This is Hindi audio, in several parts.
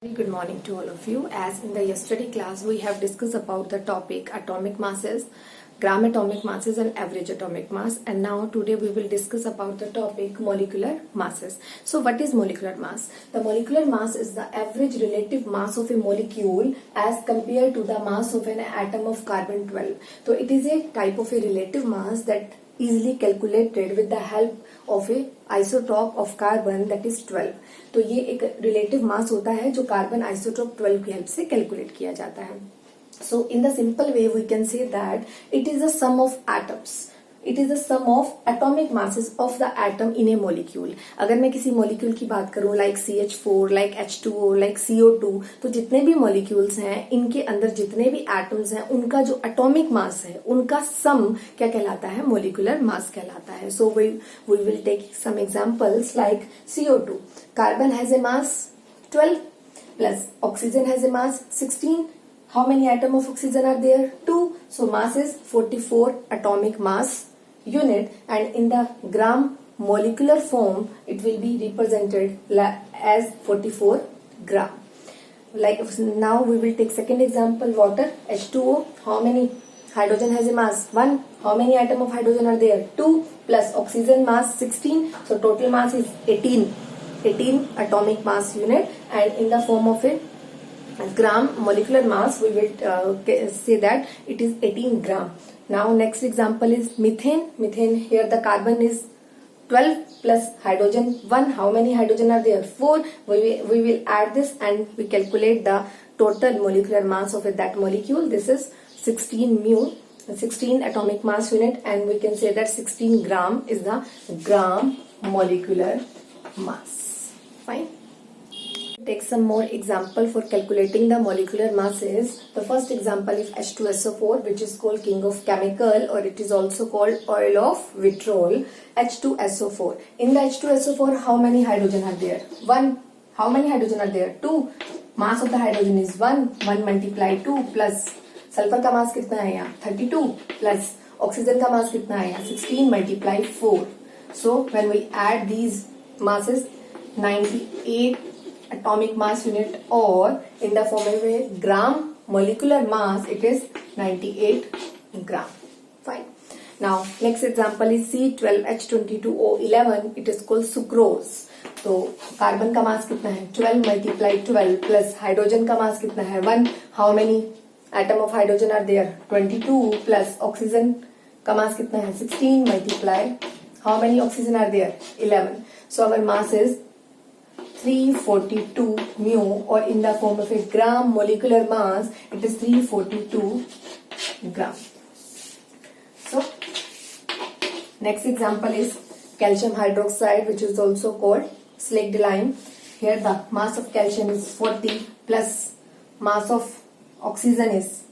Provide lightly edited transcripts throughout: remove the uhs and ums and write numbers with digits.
Very good morning to all of you. As in the yesterday class, we have discussed about the topic atomic masses, gram atomic masses and average atomic mass. And now today we will discuss about the topic molecular masses. So what is molecular mass? The molecular mass is the average relative mass of a molecule as compared to the mass of an atom of carbon-12. So it is a type of a relative mass that easily calculated with the help of a isotope of carbon that is 12. तो ये एक रिलेटिव मास होता है जो कार्बन आइसोटॉप 12 की हेल्प से कैलकुलेट किया जाता है. So in the simple way we can say that it is the sum of atoms. It is the sum of atomic masses of the atom in a molecule. अगर मैं किसी मोलिक्यूल की बात करूं like CH4, like H2O, like CO2, तो जितने भी मोलिक्यूल्स हैं इनके अंदर जितने भी एटम्स हैं उनका जो एटॉमिक मास है उनका सम क्या कहलाता है? मोलिकुलर मास कहलाता है. So we will take some examples like CO2. Carbon has a mass 12 plus oxygen has a mass 16. How many atom of oxygen are there? 2. So mass is 44 atomic mass unit, and in the gram molecular form it will be represented as 44 gram. Like now we will take second example, water H2O. How many hydrogen has a mass? 1. How many atom of hydrogen are there? 2 plus oxygen mass 16. So total mass is 18 atomic mass unit, and in the form of a gram molecular mass we will say that it is 18 gram. Now next example is methane. Here the carbon is 12 plus hydrogen 1. How many hydrogen are there? 4. We will add this and we calculate the total molecular mass of that molecule. This is 16 atomic mass unit, and we can say that 16 gram is the gram molecular mass. Fine. Take some more example for calculating the molecular masses. The first example is H2SO4, which is called king of chemical, or it is also called oil of vitriol. H2SO4. In the H2SO4, how many hydrogen are there? 1. How many hydrogen are there? 2. Mass of the hydrogen is 1. 1 multiply 2 plus sulphur का मास कितना है यहाँ? 32 प्लस ऑक्सीजन का मास कितना है यहाँ? 16 multiply 4. So when we add these masses, 98 atomic mass unit, or in the form of a gram molecular mass it is 98 gram. Fine. Now next example is C12H22O11. It is called sucrose. तो कार्बन का मास कितना है? 12 multiply 12 प्लस हाइड्रोजन का मास कितना है? 1. How many atom of hydrogen are there? 22 plus oxygen का मास कितना है? 16 multiply how many oxygen are there? 11. So our mass is 342 mu, or in the form of a gram molecular mass it is 342 gram. So next example is calcium hydroxide, which is also called slaked lime. Here the mass of calcium is 40 plus mass of oxygen is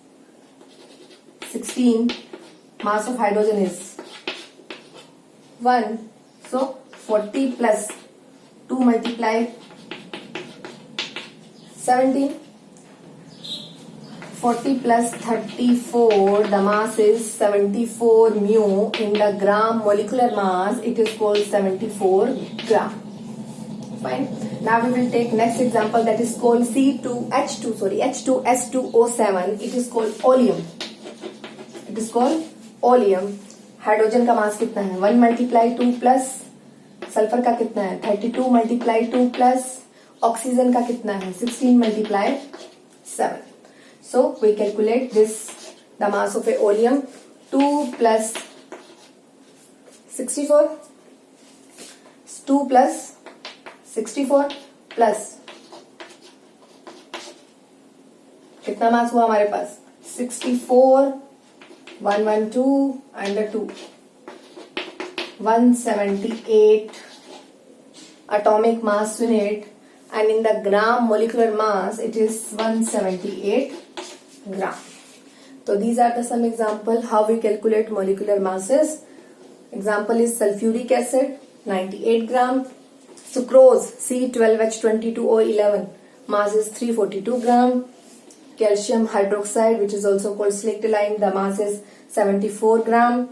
16, mass of hydrogen is 1. So 40 plus 2 multiply 17. 40 plus 34, the mass is 74 mu. In the gram molecular mass it is called 74 gram. Fine. Now we will take next example, that is called H2S2O7. It is called oleum. It is called oleum. Hydrogen का मास कितना है? 1 multiply 2 प्लस सल्फर का कितना है? 32 multiply 2 प्लस ऑक्सीजन का कितना है? 16 multiply 7. So we calculate this, the mass of a oleum. 2 plus 64. 2 plus 64 plus कितना मास हुआ हमारे पास? 64, 112 and 2. 178 atomic mass unit, and in the gram molecular mass it is 178 gram. So these are the some example how we calculate molecular masses. Example is sulfuric acid 98 gram. Sucrose C12H22O11, mass is 342 gram. Calcium hydroxide, which is also called slaked lime, the mass is 74 gram.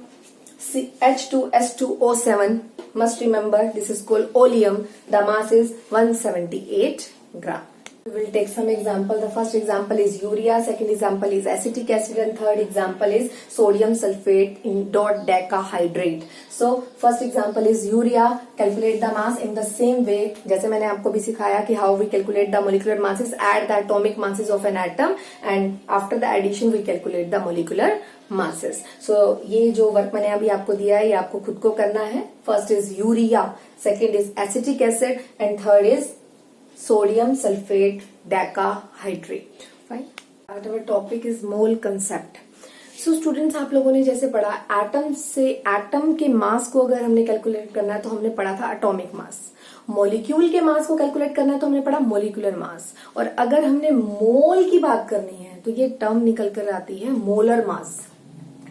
H2S2O7, must remember this is called oleum, the mass is 178 gram. We will take some example. The first example is urea, second example is acetic acid, and third example is sodium sulfate in dot decahydrate. So first example is urea. Calculate the mass in the same way जैसे मैंने आपको भी सिखाया कि how we calculate the molecular masses, add the atomic masses of an atom and after the addition we calculate the molecular masses. So ये जो वर्क मैंने अभी आपको दिया है ये आपको खुद को करना है. First is urea, second is acetic acid and third is sodium sulfate decahydrate. Fine. Our topic is mole concept. So students, आप लोगों ने जैसे पढ़ा एटम से एटम के मास को अगर हमने कैलकुलेट करना है तो हमने पढ़ा था एटॉमिक मास. मॉलिक्यूल के मास को कैलकुलेट करना है तो हमने पढ़ा मॉलिक्यूलर मास. और अगर हमने मोल की बात करनी है तो ये टर्म निकल कर आती है मोलर मास.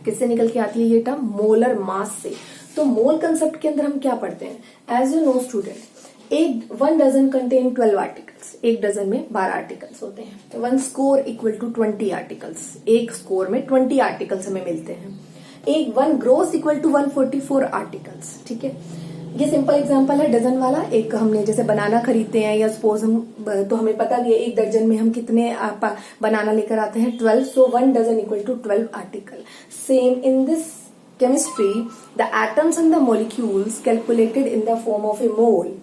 किससे निकल के आती है ये टर्म? मोलर मास से. तो मोल कंसेप्ट के अंदर हम क्या पढ़ते हैं? As you know student, one dozen contain 12 articles. एक डजन में 12 आर्टिकल्स होते हैं. तो one score equal to 20 articles. एक स्कोर में 20 आर्टिकल्स हमें मिलते हैं. एक one gross equal to 144 articles. ठीक है, ये सिंपल एग्जांपल है डजन वाला. एक हमने जैसे बनाना खरीदते हैं या सपोज हम, तो हमें पता भी है एक दर्जन में हम कितने बनाना लेकर आते हैं, 12. So one dozen equal to 12 article. Same in this chemistry, the atoms and the molecules calculated in the form of a mole.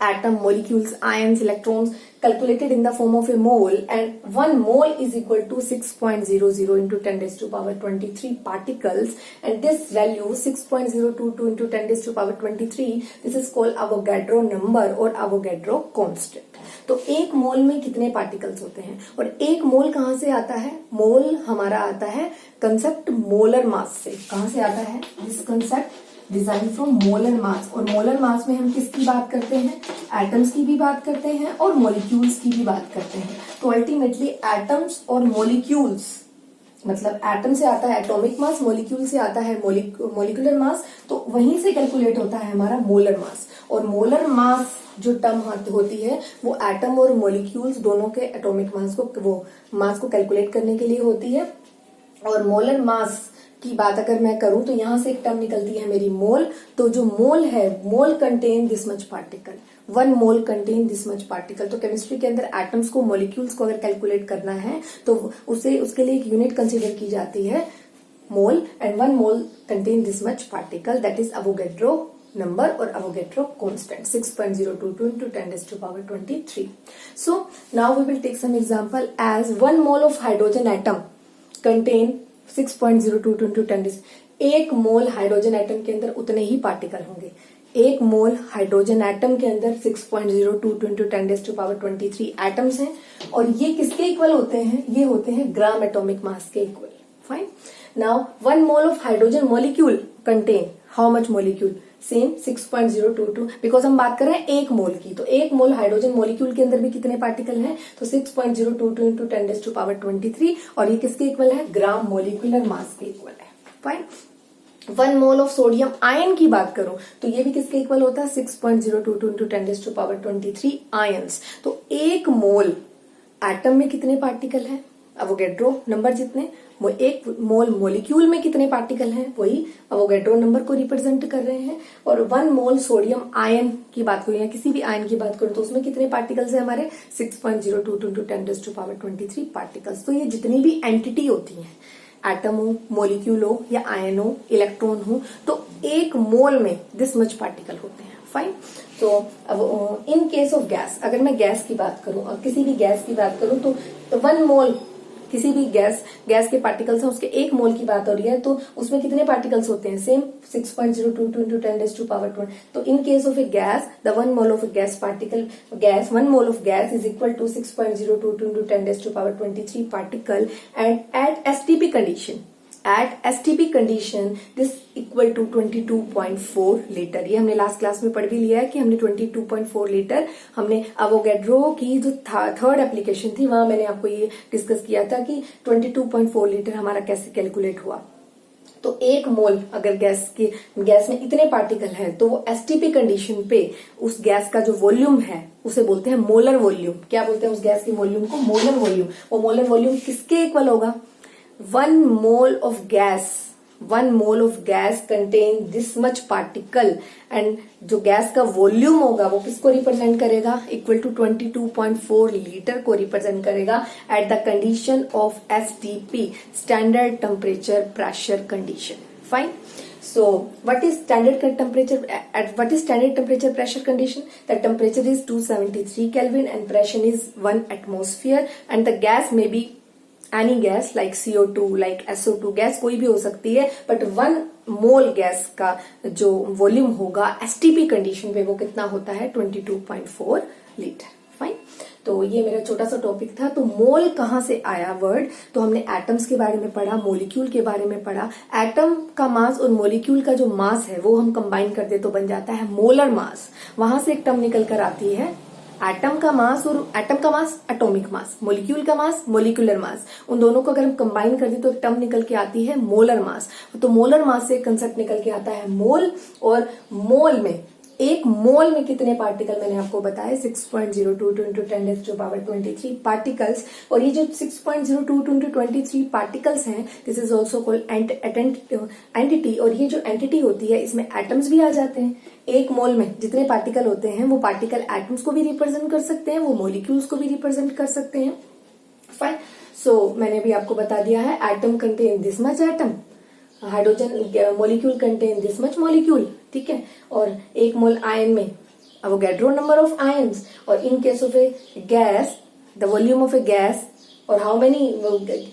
Atom, molecules, ions, electrons calculated in the form of a mole, and 1 mole is equal to 6.00 into 10 raised to power 23 particles, and this value 6.022 into 10 raised to power 23, this is called Avogadro number or Avogadro constant. तो एक मोल में कितने पार्टिकल्स होते हैं और एक मोल कहां से आता है? मोल हमारा आता है कंसेप्ट मोलर मास से. कहां से आता है this concept? Design from molar mass. और मोलर मास में हम किसकी बात करते हैं? एटम्स की भी बात करते हैं और मॉलिक्यूल्स की भी बात करते हैं. तो अल्टीमेटली एटम्स और मॉलिक्यूल्स, मतलब एटम से आता है एटॉमिक मास, मॉलिक्यूल से आता है मॉलिक्यूलर मास. तो वहीं से कैलकुलेट होता है हमारा मोलर मास. और मोलर मास जो टर्म होती है वो एटम और मॉलिक्यूल्स दोनों के एटॉमिक मास को कैलकुलेट करने के लिए होती है. और मोलर मास की बात अगर मैं करूं तो यहां से एक टर्म निकलती है मेरी मोल. तो जो मोल है, mole contain this much particle, 1 mole contain this much particle. तो केमिस्ट्री के अंदर एटम्स को, मॉलिक्यूल्स को अगर कैलकुलेट करना है तो उसके लिए एक यूनिट कंसीडर की जाती है mole. And 1 mole contain this much particle, that is Avogadro number or Avogadro constant, 6.022 into 10 raised to power 23. So now we will take some example as 1 mole of hydrogen atom contain 6.022 into 10 raised. एक मोल हाइड्रोजन एटम के अंदर उतने ही पार्टिकल होंगे. एक मोल हाइड्रोजन एटम के अंदर 6.022 into 10 raised to power 23 atoms हैं. और ये किसके इक्वल होते हैं? ये होते हैं ग्राम एटॉमिक मास के equal. Fine. Now 1 mole of hydrogen molecule contain how much molecule? Same 6.022. Because हम बात कर रहे हैं एक मोल की, तो एक मोल हाइड्रोजन मॉलिक्यूल के अंदर भी कितने पार्टिकल हैं? तो 6.022 into 10 raised to power 23. और ये किसके इक्वल है? ग्राम मॉलिक्यूलर मास के इक्वल है. Fine. 1 mole of sodium ion की बात करूं तो ये भी किसके इक्वल होता है? 6.022 into 10 raised to power 23 ions. तो एक मोल एटम में कितने पार्टिकल हैं? अवोगैड्रो नंबर जितने. एक मोल मॉलिक्यूल में कितने पार्टिकल हैं? वही अवोगैड्रो नंबर को रिप्रेजेंट कर रहे हैं. और 1 मोल सोडियम आयन की बात करूं या किसी भी आयन की बात करूं तो उसमें कितने पार्टिकल्स हैं हमारे? 6.022 into 10 raised to power 23 particles. तो ये जितनी भी एंटिटी होती हैं, एटम हो, मॉलिक्यूल हो या आयन हो, इलेक्ट्रॉन हो, तो एक मोल में दिस मच पार्टिकल होते हैं. फाइन. तो अब इन केस ऑफ गैस, अगर मैं गैस की बात करूं और किसी भी गैस की बात करूं तो 1 मोल किसी भी गैस के पार्टिकल्स हैं, उसके एक मोल की बात हो रही है तो उसमें कितने पार्टिकल्स होते हैं? Same 6.022 into 10 raised to power 20. तो in case of a gas, the 1 mole of gas particle, 1 mole of gas is equal to 6.022 into 10 raised to power 23 particle. And at STP condition this equal to 22.4 litre. ये हमने लास्ट क्लास में पढ़ भी लिया है कि हमने 22.4 लीटर हमने अवोगैड्रो की जो थर्ड एप्लीकेशन थी वहां मैंने आपको ये डिस्कस किया था कि 22.4 लीटर हमारा कैसे कैलकुलेट हुआ. तो एक मोल अगर गैस में इतने पार्टिकल हैं तो वो एसटीपी कंडीशन पे उस गैस का जो वॉल्यूम है उसे बोलते हैं मोलर वॉल्यूम. क्या बोलते हैं उस गैस की वॉल्यूम को? Molar volume. वो मोलर वॉल्यूम किसके इक्वल होगा? 1 mole of gas 1 mole of gas contain this much particle, and जो गैस का वॉल्यूम होगा वो किसको रिप्रेजेंट करेगा, इक्वल टू 22.4 लीटर को रिप्रेजेंट करेगा at the condition of STP, standard temperature pressure condition. Fine. So what is standard temperature pressure condition? The temperature is 273 Kelvin and pressure is 1 atmosphere, and the gas may be any gas like CO2, like SO2 gas कोई भी हो सकती है, बट 1 मोल गैस का जो वॉल्यूम होगा STP कंडीशन पे वो कितना होता है, 22.4 लीटर. फाइन. तो ये मेरा छोटा सा टॉपिक था. तो मोल कहाँ से आया वर्ड, तो हमने एटम्स के बारे में पढ़ा, मोलिक्यूल के बारे में पढ़ा. एटम का मास और मोलिक्यूल का जो मास है वो हम कंबाइन कर दे तो बन जाता है मोलर मास. वहां से एक टर्म निकल कर आती है एटम का मास, और एटम का मास एटॉमिक मास, मोलिक्यूल का मास मोलिकुलर मास. उन दोनों को अगर हम कंबाइन कर दे तो एक टर्म निकल के आती है मोलर मास. तो मोलर मास से कंसेप्ट निकल के आता है मोल. और मोल में, एक मोल में कितने पार्टिकल मैंने आपको बताया, 6.02 into 10⁻23 पार्टिकल्स. और ये जो 6.02 into 23 पार्टिकल्स हैं, this is also called entity. और ये जो एंटिटी होती है इसमें एटम्स भी आ जाते हैं. एक मोल में जितने पार्टिकल होते हैं वो पार्टिकल एटम्स को भी रिप्रेजेंट कर सकते हैं, वो मोलिक्यूल्स को भी रिप्रेजेंट कर सकते हैं. फाइन. सो मैंने भी आपको बता दिया है, atom contain this much atom, hydrogen molecule contain this much molecule. ठीक है. और एक मोल आयन में अवोगाड्रो नंबर ऑफ आयन्स. और इन case of a gas, the volume of a gas, और हाउ मेनी,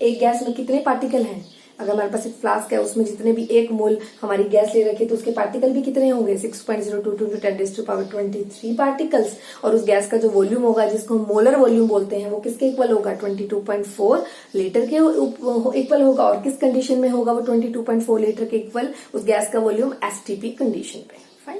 एक गैस में कितने पार्टिकल हैं. अगर हमारे पास एक फ्लास्क है उसमें जितने भी 1 मोल हमारी गैस ले रखी है तो उसके पार्टिकल भी कितने होंगे, 6.02 into 10⁻23 पार्टिकल्स. और उस गैस का जो वॉल्यूम होगा जिसको हम मोलर वॉल्यूम बोलते हैं वो किसके इक्वल होगा, 22.4 लीटर के इक्वल होगा. और किस कंडीशन में होगा वो 22.4 लीटर के इक्वल, उस गैस का वॉल्यूम STP कंडीशन पे. Fine.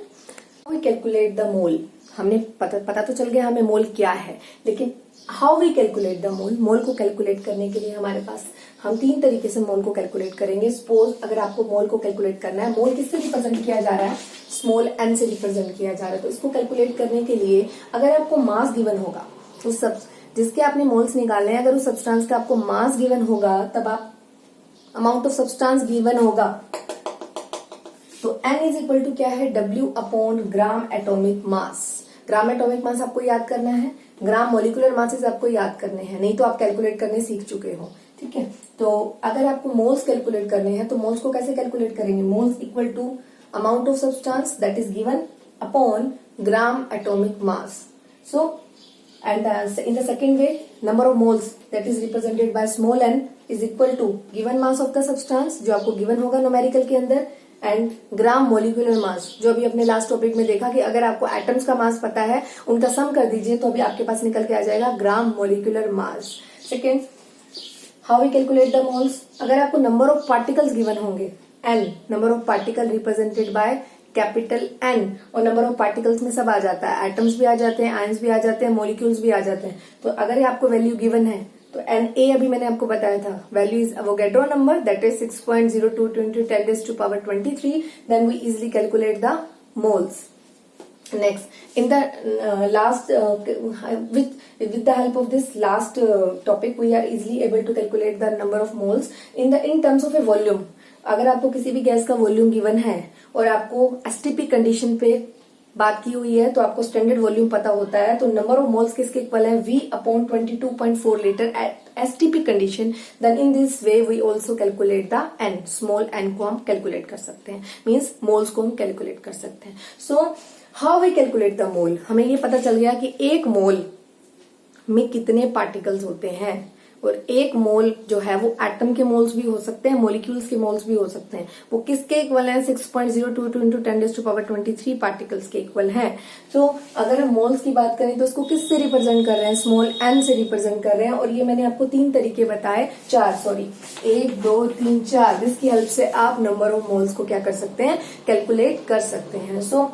We calculate the mole. हमने पता तो चल गया हमें मोल क्या है, लेकिन how we calculate the mole. Mole को कैलकुलेट करने के लिए हमारे पास हम 3 तरीके से मोल को कैलकुलेट करेंगे. सपोज अगर आपको मोल को कैलकुलेट करना है, मोल किससे रिप्रेजेंट किया जा रहा है, स्मॉल n से रिप्रेजेंट किया जा रहा है. तो इसको कैलकुलेट करने के लिए अगर आपको मास गिवन होगा, उस सब जिसके आपने मोल्स निकालने हैं, अगर उस सब्सटेंस का आपको मास गिवन होगा तब आप अमाउंट ऑफ सब्सटेंस गिवन होगा तो n इज इक्वल टू क्या है, W अपॉन ग्राम एटॉमिक मास. ग्राम एटॉमिक मास आपको याद करना है, ग्राम मोलिकुलर मासेस आपको याद करने हैं, नहीं तो आप कैलकुलेट करने सीख चुके हो. ठीक है. तो अगर आपको मोल्स कैलकुलेट करने हैं तो मोल्स को कैसे कैलकुलेट करेंगे, moles equal to amount of substance that is given upon gram atomic mass. So and in the second way, number of moles that is represented by small n is equal to given mass of the substance जो आपको गिवन होगा न्यूमेरिकल के अंदर, एंड ग्राम मोलिकुलर मास, जो अभी अपने लास्ट टॉपिक में देखा कि अगर आपको एटम्स का मास पता है उनका सम कर दीजिए तो अभी आपके पास निकल के आ जाएगा gram molecular mass. Second, how we calculate the moles. अगर आपको नंबर ऑफ पार्टिकल्स गिवन होंगे, n, number of particle represented by capital N, और नंबर ऑफ पार्टिकल्स में सब आ जाता है, एटम्स भी आ जाते हैं, आयंस भी आ जाते हैं, मोलिक्यूल्स भी आ जाते हैं. तो अगर ये आपको वैल्यू गिवन है तो Na अभी मैंने आपको बताया था, value is Avogadro number that is 6.02 into 10⁻23. Then we easily calculate the moles. Next, in the last with the help of this last topic, we are easily able to calculate the number of moles in terms of a volume. अगर आपको किसी भी गैस का वॉल्यूम गिवन है और आपको STP कंडीशन पे बात की हुई है तो आपको स्टैंडर्ड वॉल्यूम पता होता है, तो नंबर ऑफ मोल्स किसके इक्वल है, V upon 22.4 litre at STP condition. Then in this way we also calculate the n, small n को हम कैलकुलेट कर सकते हैं, मीन्स मोल्स को हम कैलकुलेट कर सकते हैं. So how we calculate the mole. हमें ये पता चल गया कि एक मोल में कितने पार्टिकल्स होते हैं, और एक मोल जो है वो एटम के मोल्स भी हो सकते हैं, मोलिक्यूल्स के मोल्स भी हो सकते हैं. वो किसके इक्वल हैं, 6.022 into 10⁻23 पार्टिकल्स के इक्वल हैं. तो अगर हम मोल्स की बात करें तो इसको किससे रिप्रेजेंट कर रहे हैं, स्मॉल n से रिप्रेजेंट कर रहे हैं. और ये मैंने आपको 3 तरीके बताए, 1 2 3 4, जिसकी हेल्प से आप नंबर ऑफ मोल्स को क्या कर सकते हैं, कैलकुलेट कर सकते हैं. So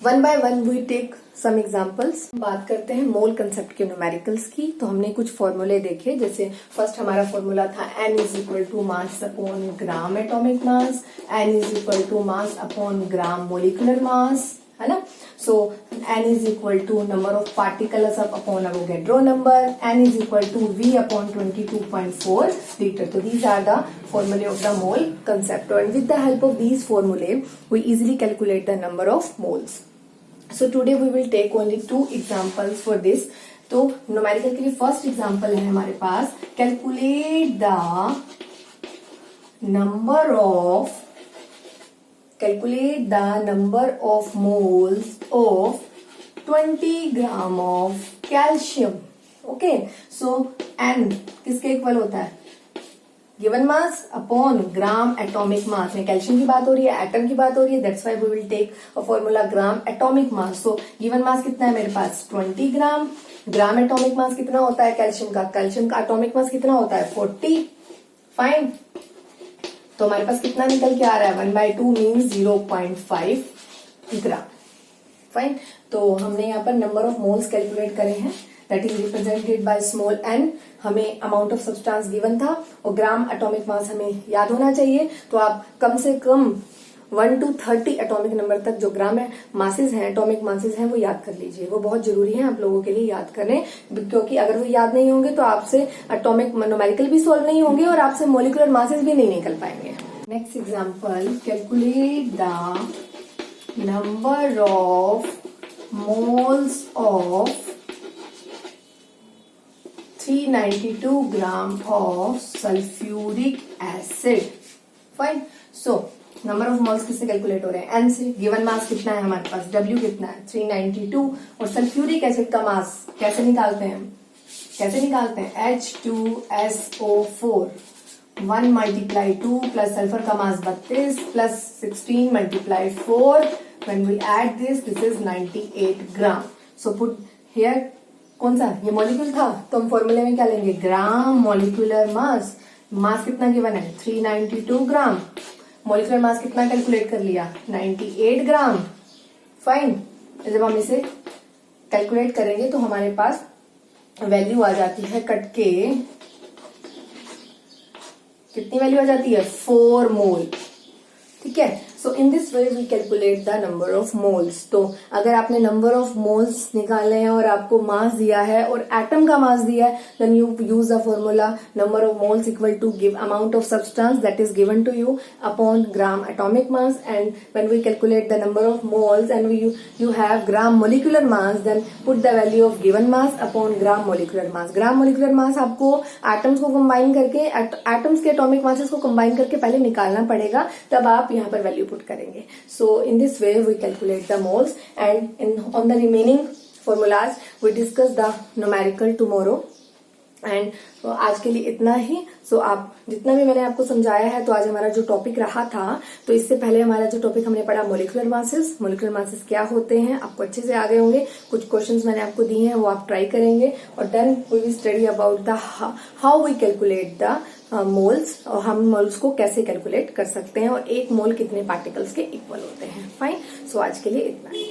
one by one we take some examples. बात करते हैं मोल कंसेप्ट के न्यूमेरिकल्स की. तो हमने कुछ फॉर्मूले देखे, जैसे फर्स्ट हमारा फॉर्मूला था n is equal to mass upon gram atomic mass, n is equal to mass upon gram molecular mass, है ना. So n is equal to number of particles upon Avogadro number. N is equal to V upon 22.4 liter. So these are the formulae of the mole concept. And with the help of these formulae, we easily calculate the number of moles. So today we will take only 2 examples for this. तो न्यूमेरिकल के लिए फर्स्ट एग्जांपल है हमारे पास, calculate the number of moles of 20 gram of calcium. Okay, so n किसके इक्वल होता है? Given mass upon gram atomic mass. में कैल्शियम की बात हो रही है, एटम की बात हो रही है, that's why we will take a formula gram atomic mass. So given mass कितना है मेरे पास? 20 ग्राम. ग्राम एटॉमिक मास कितना होता है कैल्शियम का? कैल्शियम का एटॉमिक मास कितना होता है? 40. फाइन. तो हमारे पास कितना निकल के आ रहा है? 1/2 मीन्स 0.5 ग्राम. फाइन. तो हमने यहाँ पर नंबर ऑफ मोल्स कैलकुलेट करे हैं, that is represented by small n. हमें अमाउंट ऑफ सब्सटेंस गिवन था और ग्राम एटॉमिक मास हमें याद होना चाहिए. तो आप कम से कम 1 to 30 एटॉमिक नंबर तक जो ग्राम मासेस हैं, एटॉमिक मासेस हैं, वो याद कर लीजिए. वो बहुत जरूरी है आप लोगों के लिए याद करने, क्योंकि अगर वो याद नहीं होंगे तो आपसे एटॉमिक न्यूमेरिकल भी सॉल्व नहीं होंगे और आपसे मोलिकुलर मासेस भी नहीं निकल पाएंगे. Next example, calculate the number of moles of 392 gram of sulphuric acid. Fine. So number of moles किससे कैलकुलेट हो रहे हैं? एन से. गिवन मास कितना है हमारे पास? डब्ल्यू कितना है? 392. और सल्फ्यूरिक एसिड का मास कैसे निकालते हैं? H2SO4 1 मल्टीप्लाई 2 प्लस सल्फर का mass 32 plus 16 multiply 4. When we add this is 98 gram. So put here, कौन सा? ये मॉलिक्यूल था, तो हम फॉर्मूले में क्या लेंगे? Gram molecular mass. मास कितना गिवन है? 392 ग्राम. मॉलिक्यूलर मास कितना कैलकुलेट कर लिया? 98 ग्राम. फाइन. जब हम इसे कैलकुलेट करेंगे तो हमारे पास वैल्यू आ जाती है कट के, कितनी वैल्यू आ जाती है? 4 मोल. ठीक है. So in this way we calculate the number of moles. तो अगर आपने नंबर ऑफ मोल्स निकाले हैं और आपको मास दिया है और एटम का मास दिया है, then you use the formula number of moles equal to give amount of substance that is given to you upon gram atomic mass. And when we calculate the number of moles and you have gram molecular mass, then put the value of given mass upon gram molecular mass. Gram molecular मास आपको एटम्स को कंबाइन करके, एटम्स के एटॉमिक मासेस को कंबाइन करके पहले निकालना पड़ेगा, तब आप यहाँ पर वैल्यू पुट करेंगे. So in this way we calculate the moles and on the remaining formulas we discuss the numerical tomorrow. And तो आज के लिए इतना ही. सो आप जितना भी मैंने आपको समझाया है, तो आज हमारा जो टॉपिक रहा था, तो इससे पहले हमारा जो टॉपिक हमने पढ़ा मोलिकुलर मासेस क्या होते हैं, आपको अच्छे से आ गए होंगे. कुछ क्वेश्चंस मैंने आपको दिए हैं, वो आप ट्राई करेंगे. और then we will study about the how we calculate the moles, और हम मोल्स को कैसे कैलकुलेट कर सकते हैं और एक मोल कितने पार्टिकल्स के इक्वल होते हैं. फाइन. सो आज के लिए इतना ही.